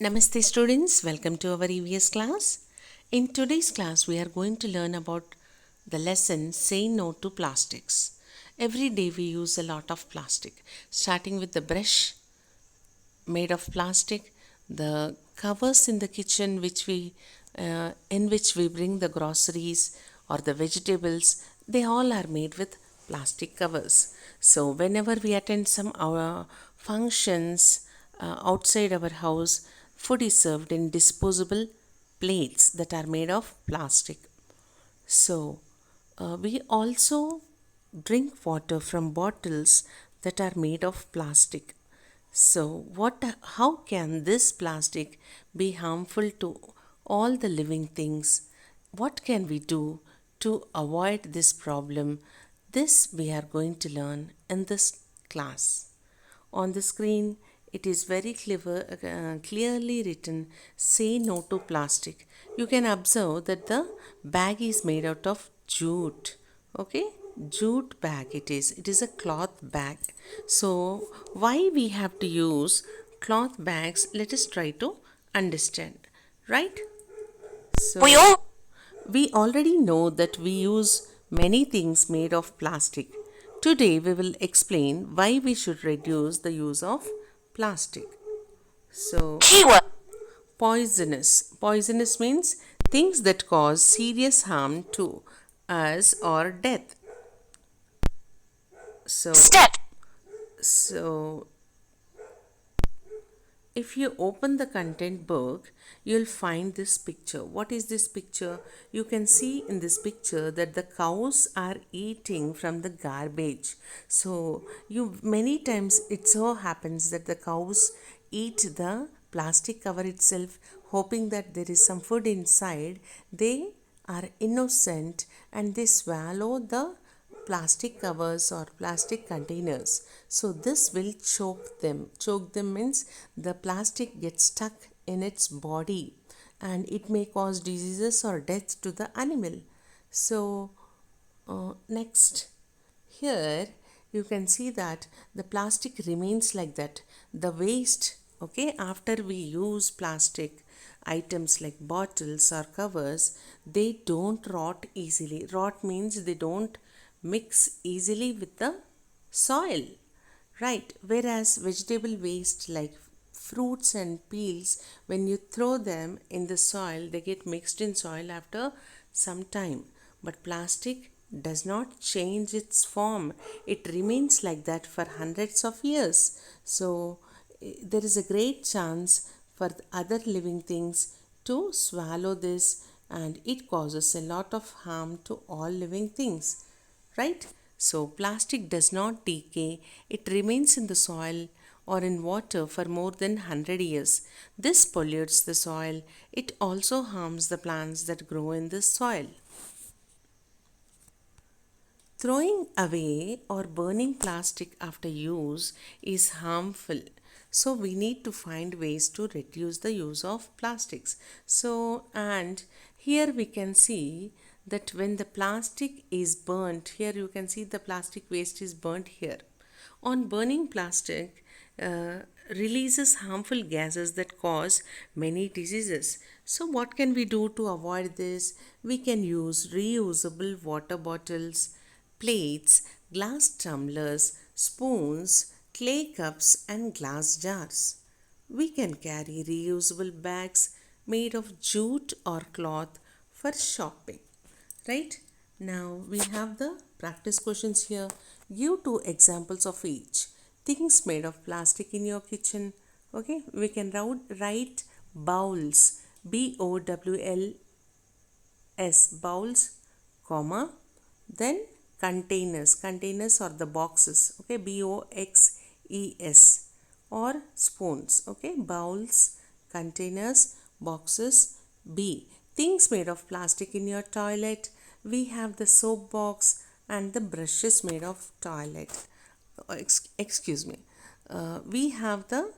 Namaste students, welcome to our EVS class. In today's class, we are going to learn about the lesson Say No to Plastics. Every day we use a lot of plastic, starting with the brush made of plastic, the covers in the kitchen in which we bring the groceries or the vegetables, they all are made with plastic covers. So whenever we attend some our functions outside our house, food is served in disposable plates that are made of plastic. So, we also drink water from bottles that are made of plastic. So, how can this plastic be harmful to all the living things? What can we do to avoid this problem? This we are going to learn in this class. On the screen, it is very clearly written, say no to plastic. You can observe that the bag is made out of jute. Okay, jute bag it is. It is a cloth bag. So, why we have to use cloth bags? Let us try to understand. Right? So, we already know that we use many things made of plastic. Today we will explain why we should reduce the use of plastic. So, poisonous. Poisonous means things that cause serious harm to us or death. So, so if you open the content book, you'll find this picture. What is this picture? You can see in this picture that the cows are eating from the garbage. So you many times it so happens that the cows eat the plastic cover itself, hoping that there is some food inside. They are innocent and they swallow the plastic covers or plastic containers. So this will choke them. Choke them means the plastic gets stuck in its body and it may cause diseases or death to the animal. So next, here you can see that the plastic remains like that. The waste, okay, after we use plastic items like bottles or covers, they don't rot easily. Rot means they don't mix easily with the soil, right? Whereas vegetable waste like fruits and peels, when you throw them in the soil, they get mixed in soil after some time. But plastic does not change its form, it remains like that for hundreds of years. So there is a great chance for other living things to swallow this, and it causes a lot of harm to all living things, right? So plastic does not decay, it remains in the soil or in water for more than 100 years. This pollutes the soil. It also harms the plants that grow in this soil. Throwing away or burning plastic after use is harmful. So we need to find ways to reduce the use of plastics. So, and here we can see that when the plastic is burnt, here you can see the plastic waste is burnt here. On burning plastic, releases harmful gases that cause many diseases. So, what can we do to avoid this? We can use reusable water bottles, plates, glass tumblers, spoons, clay cups, and glass jars. We can carry reusable bags made of jute or cloth for shopping. Right? Now we have the practice questions here. Give two examples of each. Things made of plastic in your kitchen. Okay, we can write bowls, BOWLS, bowls, comma, then containers or the boxes, okay, BOXES, or spoons, okay, bowls, containers, boxes. B, things made of plastic in your toilet. We have the soap box and the brushes made of toilet. Excuse me. We have the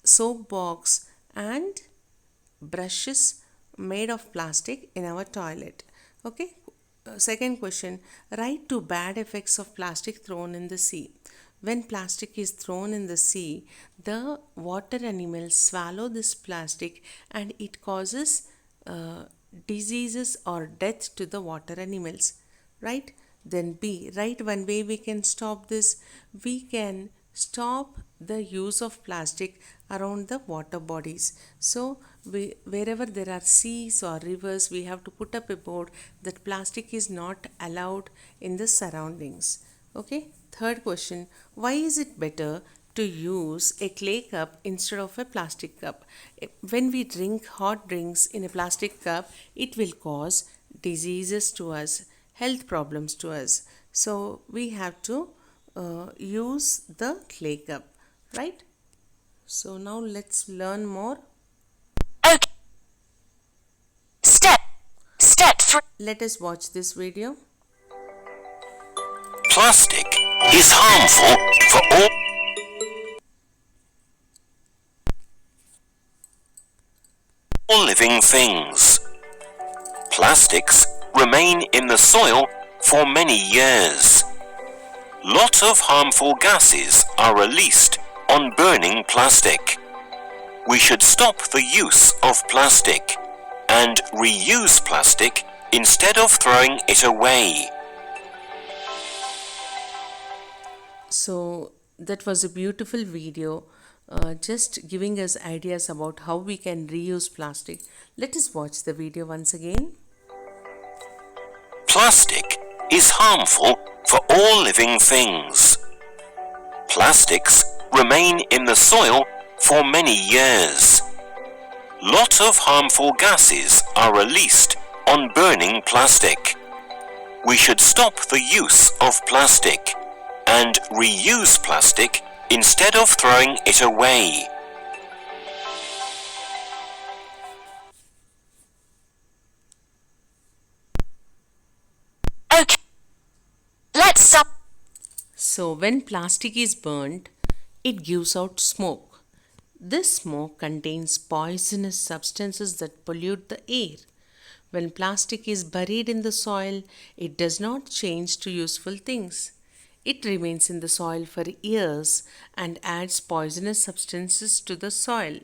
soap box and brushes made of plastic in our toilet. Okay. Second question, write two bad effects of plastic thrown in the sea. When plastic is thrown in the sea, the water animals swallow this plastic and it causes uh, diseases or death to the water animals, right? Then B, right? One way we can stop this, we can stop the use of plastic around the water bodies. So wherever there are seas or rivers, we have to put up a board that plastic is not allowed in the surroundings. Okay. Third question, why is it better to use a clay cup instead of a plastic cup? When we drink hot drinks in a plastic cup, it will cause diseases to us, health problems to us. So we have to use the clay cup, right? So now let's learn more. Okay. Step 3. Let us watch this video. Plastic is harmful for all living things. Plastics remain in the soil for many years. Lot of harmful gases are released on burning plastic. We should stop the use of plastic and reuse plastic instead of throwing it away. So that was a beautiful video, just giving us ideas about how we can reuse plastic. Let us watch the video once again. Plastic is harmful for all living things. Plastics remain in the soil for many years. Lot of harmful gases are released on burning plastic. We should stop the use of plastic and reuse plastic instead of throwing it away. Okay, let's stop. So when plastic is burnt, it gives out smoke. This smoke contains poisonous substances that pollute the air. When plastic is buried in the soil, it does not change to useful things. It remains in the soil for years and adds poisonous substances to the soil.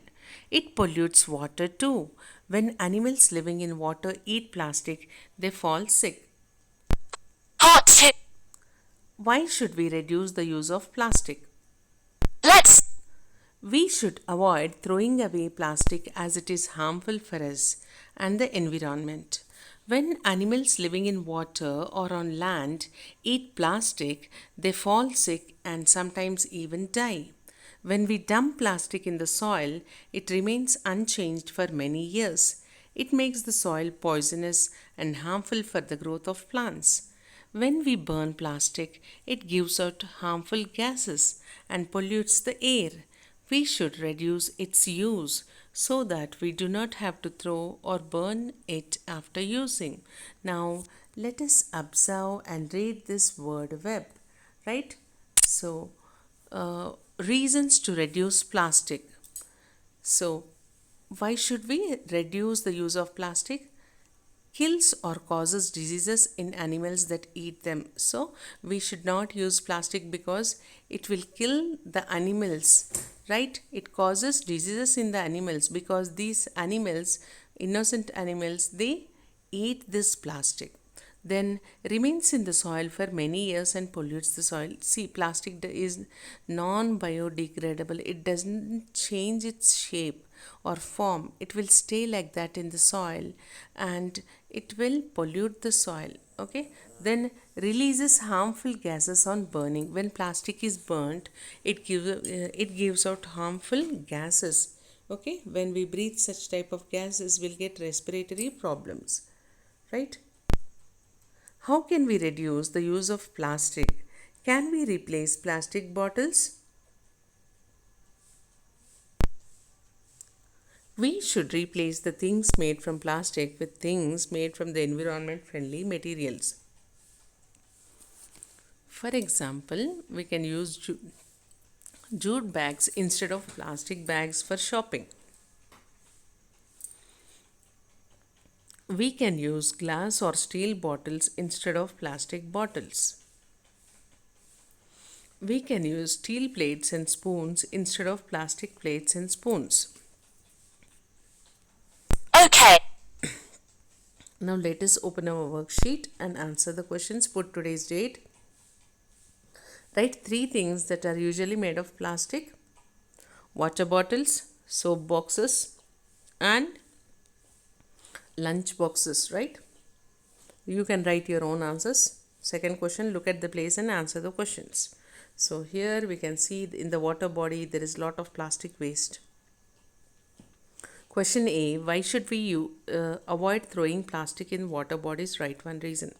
It pollutes water too. When animals living in water eat plastic, they fall sick. Part 2. Why should we reduce the use of plastic? Let's. We should avoid throwing away plastic as it is harmful for us and the environment. When animals living in water or on land eat plastic, they fall sick and sometimes even die. When we dump plastic in the soil, it remains unchanged for many years. It makes the soil poisonous and harmful for the growth of plants. When we burn plastic, it gives out harmful gases and pollutes the air. We should reduce its use so that we do not have to throw or burn it after using. Now, let us observe and read this word web, right? So, reasons to reduce plastic. So, why should we reduce the use of plastic? Kills or causes diseases in animals that eat them. So, we should not use plastic because it will kill the animals, right? It causes diseases in the animals because these animals, innocent animals, they eat this plastic. Then remains in the soil for many years and pollutes the soil. See, plastic is non biodegradable, it doesn't change its shape or form, it will stay like that in the soil and it will pollute the soil. Okay, then releases harmful gases on burning. When plastic is burnt, it gives out harmful gases. Okay, when we breathe such type of gases, we'll get respiratory problems, right? How can we reduce the use of plastic? Can we replace plastic bottles? We should replace the things made from plastic with things made from the environment friendly materials. For example, we can use jute bags instead of plastic bags for shopping. We can use glass or steel bottles instead of plastic bottles. We can use steel plates and spoons instead of plastic plates and spoons. Okay. Now let us open our worksheet and answer the questions. Put today's date. Write 3 things that are usually made of plastic: water bottles, soap boxes, and lunch boxes, right? You can write your own answers. Second question, look at the place and answer the questions. So here we can see in the water body there is a lot of plastic waste. Question A, why should we avoid throwing plastic in water bodies? Write one reason.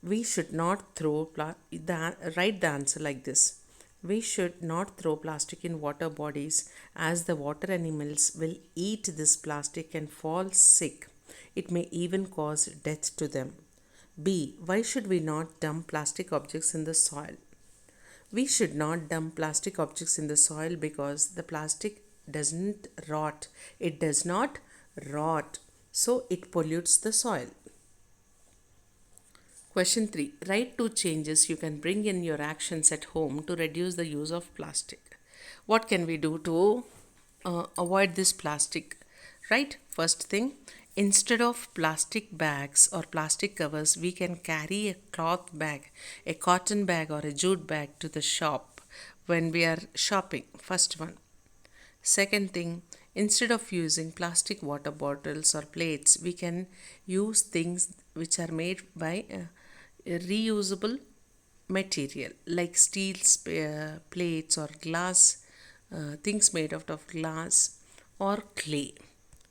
We should not throw write the answer like this. We should not throw plastic in water bodies as the water animals will eat this plastic and fall sick. It may even cause death to them. B. Why should we not dump plastic objects in the soil? We should not dump plastic objects in the soil because the plastic doesn't rot. It does not rot, so it pollutes the soil. Question 3. Write 2 changes you can bring in your actions at home to reduce the use of plastic. What can we do to avoid this plastic? Right? First thing, instead of plastic bags or plastic covers, we can carry a cloth bag, a cotton bag, or a jute bag to the shop when we are shopping. First one. Second thing, instead of using plastic water bottles or plates, we can use things which are made by a reusable material like steel plates or glass, things made out of glass or clay,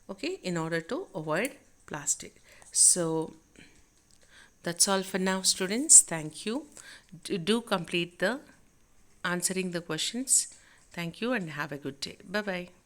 okay, in order to avoid plastic. So that's all for now, students. Thank you. Do complete the answering the questions. Thank you and have a good day. Bye bye.